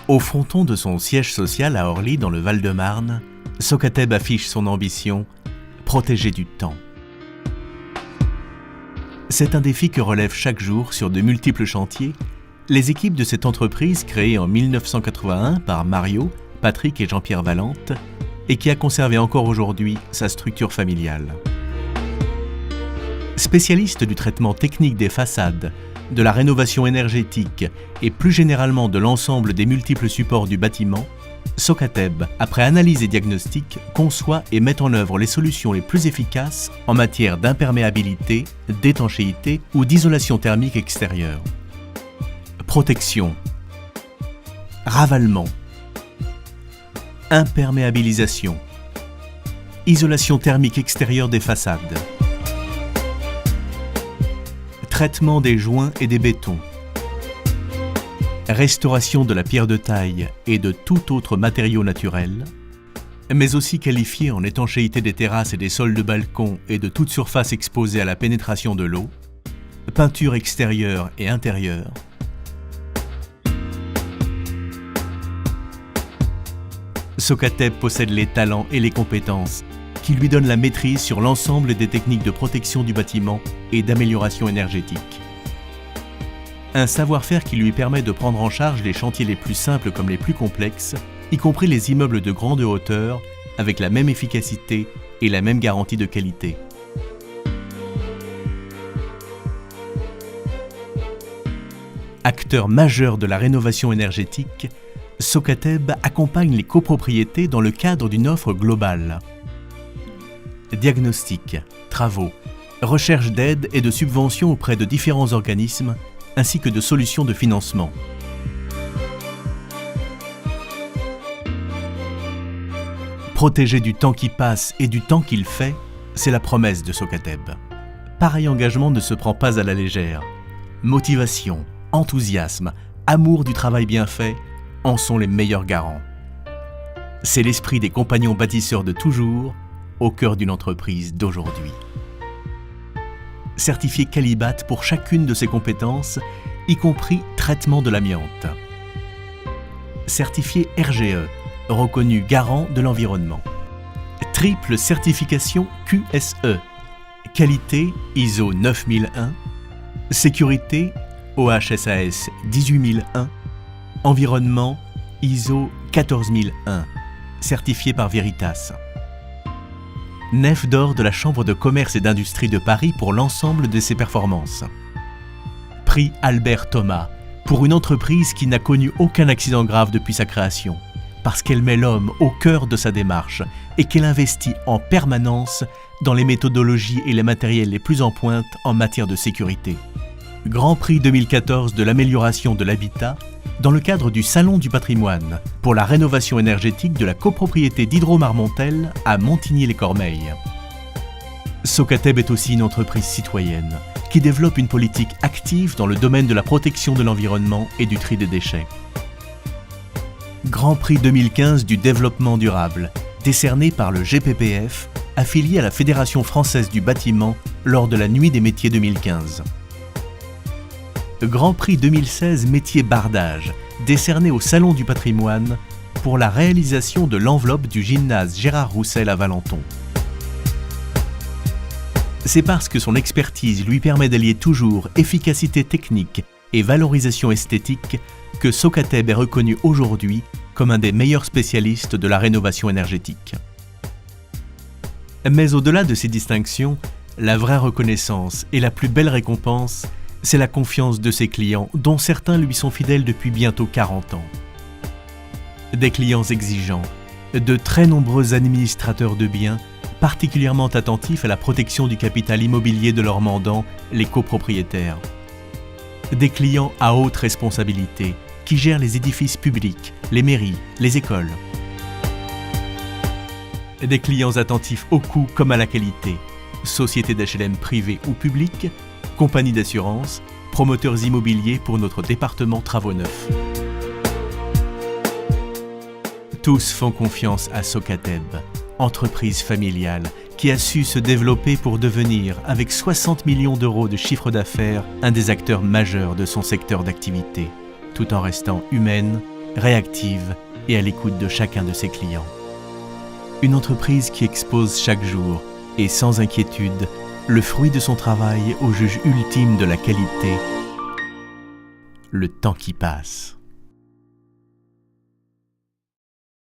Au fronton de son siège social à Orly, dans le Val-de-Marne, Socateb affiche son ambition, protéger du temps. C'est un défi que relèvent chaque jour sur de multiples chantiers les équipes de cette entreprise créée en 1981 par Mario, Patrick et Jean-Pierre Valente et qui a conservé encore aujourd'hui sa structure familiale. Spécialiste du traitement technique des façades, de la rénovation énergétique et plus généralement de l'ensemble des multiples supports du bâtiment, Socateb, après analyse et diagnostic, conçoit et met en œuvre les solutions les plus efficaces en matière d'imperméabilité, d'étanchéité ou d'isolation thermique extérieure. Protection, ravalement, imperméabilisation, isolation thermique extérieure des façades, traitement des joints et des bétons, restauration de la pierre de taille et de tout autre matériau naturel, mais aussi qualifié en étanchéité des terrasses et des sols de balcon et de toute surface exposée à la pénétration de l'eau, peinture extérieure et intérieure, Socateb possède les talents et les compétences qui lui donnent la maîtrise sur l'ensemble des techniques de protection du bâtiment et d'amélioration énergétique. Un savoir-faire qui lui permet de prendre en charge les chantiers les plus simples comme les plus complexes, y compris les immeubles de grande hauteur, avec la même efficacité et la même garantie de qualité. Acteur majeur de la rénovation énergétique, Socateb accompagne les copropriétés dans le cadre d'une offre globale. Diagnostic, travaux, recherche d'aide et de subventions auprès de différents organismes, ainsi que de solutions de financement. Protéger du temps qui passe et du temps qu'il fait, c'est la promesse de Socateb. Pareil engagement ne se prend pas à la légère. Motivation, enthousiasme, amour du travail bien fait en sont les meilleurs garants. C'est l'esprit des compagnons bâtisseurs de toujours, au cœur d'une entreprise d'aujourd'hui. Certifié Qualibat pour chacune de ses compétences, y compris traitement de l'amiante. Certifié RGE, reconnu garant de l'environnement. Triple certification QSE, qualité ISO 9001, sécurité OHSAS 18001, environnement ISO 14001, certifié par Veritas. Nef d'or de la Chambre de commerce et d'industrie de Paris pour l'ensemble de ses performances. Prix Albert Thomas pour une entreprise qui n'a connu aucun accident grave depuis sa création, parce qu'elle met l'homme au cœur de sa démarche et qu'elle investit en permanence dans les méthodologies et les matériels les plus en pointe en matière de sécurité. Grand Prix 2014 de l'amélioration de l'habitat dans le cadre du Salon du patrimoine pour la rénovation énergétique de la copropriété d'Hydro-Marmontel à Montigny-les-Cormeilles. Socateb est aussi une entreprise citoyenne qui développe une politique active dans le domaine de la protection de l'environnement et du tri des déchets. Grand Prix 2015 du développement durable, décerné par le GPPF, affilié à la Fédération française du bâtiment lors de la Nuit des métiers 2015. Grand Prix 2016 métier bardage, décerné au Salon du patrimoine pour la réalisation de l'enveloppe du gymnase Gérard Roussel à Valenton. C'est parce que son expertise lui permet d'allier toujours efficacité technique et valorisation esthétique que Socateb est reconnu aujourd'hui comme un des meilleurs spécialistes de la rénovation énergétique. Mais au-delà de ces distinctions, la vraie reconnaissance et la plus belle récompense, c'est la confiance de ses clients, dont certains lui sont fidèles depuis bientôt 40 ans. Des clients exigeants, de très nombreux administrateurs de biens, particulièrement attentifs à la protection du capital immobilier de leurs mandants, les copropriétaires. Des clients à haute responsabilité, qui gèrent les édifices publics, les mairies, les écoles. Des clients attentifs au coût comme à la qualité, sociétés d'HLM privées ou publiques, compagnies d'assurance, promoteurs immobiliers pour notre département Travaux Neufs. Tous font confiance à Socateb, entreprise familiale qui a su se développer pour devenir, avec 60 millions d'euros de chiffre d'affaires, un des acteurs majeurs de son secteur d'activité, tout en restant humaine, réactive et à l'écoute de chacun de ses clients. Une entreprise qui expose chaque jour et sans inquiétude le fruit de son travail au juge ultime de la qualité, le temps qui passe.